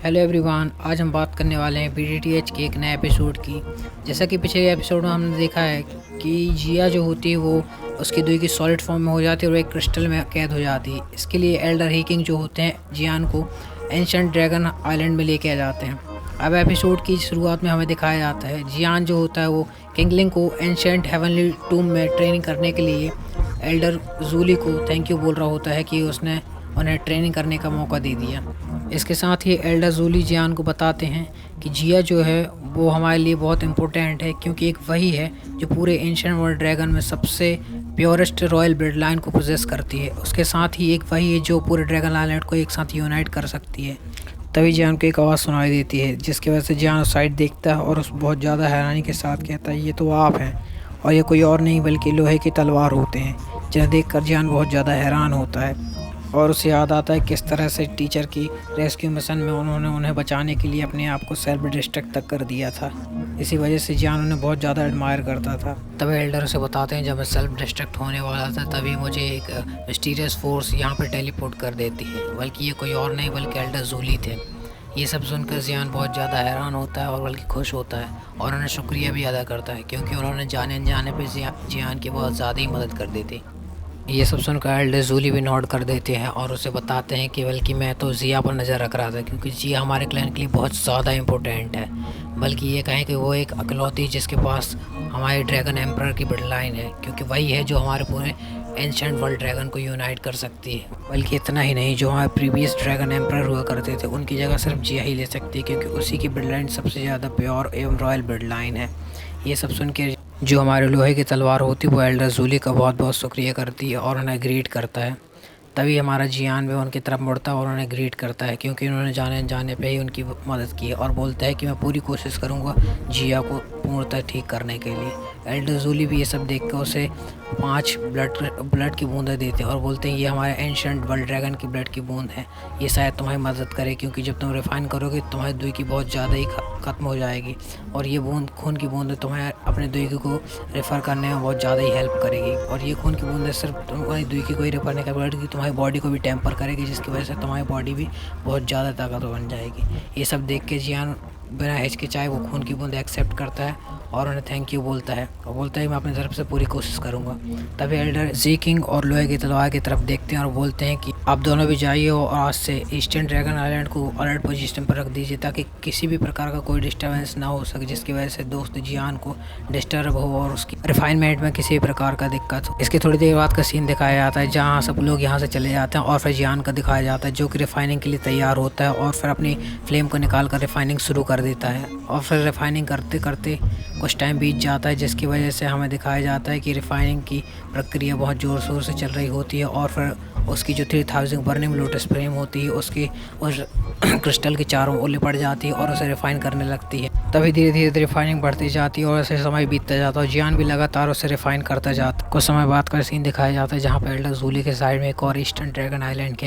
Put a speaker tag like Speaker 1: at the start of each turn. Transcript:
Speaker 1: Hello everyone, आज हम बात करने वाले हैं बीडीटीएच के एक नए एपिसोड की। जैसा कि पिछले एपिसोड में हमने देखा है कि जिया जो होती है वो उसकी दुई की सॉलिड फॉर्म में हो जाती है और एक क्रिस्टल में कैद हो जाती है। इसके लिए एल्डर हीकिंग जो होते हैं जियान को एंशिएंट ड्रैगन आइलैंड में लेके आ जाते हैं। अब एपिसोड की शुरुआत में हमें दिखाया जाता है जियान जो होता है वो किंगलिंग को एंशिएंट हेवनली टूम में ट्रेनिंग करने के लिए एल्डर जूली को थैंक यू बोल रहा होता है कि उसने उन्हें ट्रेनिंग करने का मौका दे दिया। इसके साथ ही एल्डर जूली जियान को बताते हैं कि जिया जो है वो हमारे लिए बहुत इम्पोर्टेंट है, क्योंकि एक वही है जो पूरे एंशिएंट वर्ल्ड ड्रैगन में सबसे प्योरेस्ट रॉयल ब्लड लाइन को पोजेस करती है। उसके साथ ही एक वही है जो पूरे ड्रैगन आइलैंड को एक साथ यूनाइट कर सकती है। तभी जियान को एक आवाज़ सुनाई देती है, जिसकी वजह से जियान उस साइड देखता है और उस बहुत ज़्यादा हैरानी के साथ कहता है ये तो आप हैं, और ये कोई और नहीं बल्कि लोहे की तलवार होते हैं। जिन्हें देखकर जियान बहुत ज़्यादा हैरान होता है और उसे याद आता है किस तरह से टीचर की रेस्क्यू मिशन में उन्होंने उन्हें बचाने के लिए अपने आप को सेल्फ डिस्ट्रक्ट तक कर दिया था। इसी वजह से जियान उन्हें बहुत ज़्यादा एडमायर करता था। तभी एल्डर उसे बताते हैं जब मैं सेल्फ डिस्ट्रक्ट होने वाला था तभी मुझे एक मिस्टीरियस फोर्स यहाँ पर टेलीपोर्ट कर देती है, बल्कि ये कोई और नहीं बल्कि एल्डर जूली थे। ये सब सुनकर जियान बहुत ज़्यादा हैरान होता है और बल्कि खुश होता है और उन्हें शुक्रिया भी अदा करता है, क्योंकि उन्होंने जाने अनजाने पर जियान की बहुत ज़्यादा ही मदद कर दी थी। ये सब सुनकर एल्डर जूली भी नोट कर देते हैं और उसे बताते हैं कि बल्कि मैं तो जिया पर नज़र रख रहा था, क्योंकि जिया हमारे क्लैन के लिए बहुत ज़्यादा इम्पोर्टेंट है। बल्कि ये कहें कि वो एक अकलौती जिसके पास हमारे ड्रैगन एम्परर की ब्लड लाइन है, क्योंकि वही है जो हमारे पूरे एंशिएंट वर्ल्ड ड्रैगन को यूनाइट कर सकती है। बल्कि इतना ही नहीं, जो हमारे प्रीवियस ड्रैगन एम्परर हुआ करते थे उनकी जगह सिर्फ जिया ही ले सकती है, क्योंकि उसी की ब्लड लाइन सबसे ज़्यादा प्योर एवं रॉयल ब्लड लाइन है। ये सब सुन के जो हमारे लोहे की तलवार होती है वो एल्डर जूली का बहुत बहुत शुक्रिया करती है और उन्हें ग्रीट करता है। तभी हमारा जियान भी उनकी तरफ मुड़ता है और उन्हें ग्रीट करता है, क्योंकि उन्होंने जाने जाने पे ही उनकी मदद की है, और बोलता है कि मैं पूरी कोशिश करूँगा जिया को पूर्णतः ठीक करने के लिए। एल्डर जूली भी ये सब देख कर उसे 5 ब्लड की बूंदें देते हैं और बोलते हैं ये हमारे एंशिएंट वर्ल्ड ड्रैगन की ब्लड की बूंद है, ये शायद तुम्हारी मदद करे, क्योंकि जब तुम रिफाइन करोगे तुम्हारी दुई की बहुत ज़्यादा ही ख़त्म हो जाएगी, और ये बूंद खून की बूंदें तुम्हें अपने दुई को रेफ़र करने में बहुत ज़्यादा ही हेल्प करेगी। और ये खून की बूंदें सिर्फ तुम्हारी दुई की कोई रेफ़र नहीं कर पाएगी, तुम्हारी बॉडी को भी टेम्पर करेगी, जिसकी वजह से तुम्हारी बॉडी भी बहुत ज़्यादा ताकतवर बन जाएगी। ये सब देख के जियान बिना हिचकिचाए वो खून की बूंद एक्सेप्ट करता है और उन्हें थैंक यू बोलता है और बोलता है मैं अपनी तरफ से पूरी कोशिश करूँगा। तभी एल्डर जी किंग और लोहे की तलवार की तरफ देखते हैं और बोलते हैं कि आप दोनों भी जाइए और आज से ईस्टर्न ड्रैगन आइलैंड को अलर्ट पोजीशन पर रख दीजिए, ताकि किसी भी प्रकार का कोई डिस्टर्बेंस ना हो सके, जिसकी वजह से दोस्त जियान को डिस्टर्ब हो और उसकी रिफाइनमेंट में किसी भी प्रकार का दिक्कत हो। इसके थोड़ी देर बाद का सीन दिखाया जाता है जहाँ सब लोग यहाँ से चले जाते हैं और फिर जियान का दिखाया जाता है जो कि रिफाइनिंग के लिए तैयार होता है और फिर अपनी फ्लेम को निकाल कर रिफाइनिंग शुरू कर देता है। और फिर रिफाइनिंग करते करते कुछ टाइम बीत जाता है, जिसकी वजह से हमें दिखाया जाता है कि रिफाइनिंग की प्रक्रिया बहुत ज़ोर शोर से चल रही होती है और फिर उसकी जो 3000 बर्निंग लोटस फ्लेम होती है उसकी उस क्रिस्टल के चारों ओर लिपट जाती है और उसे रिफाइन करने लगती है। तभी धीरे धीरे रिफाइनिंग बढ़ती जाती है और ऐसे समय बीतता जाता है और जियान भी लगातार उसे रिफाइन करता जाता है। कुछ समय बाद का सीन दिखाया जाता है जहाँ पर एल्डर जूली के साइड में एक और ईस्टर्न ड्रैगन आइलैंड के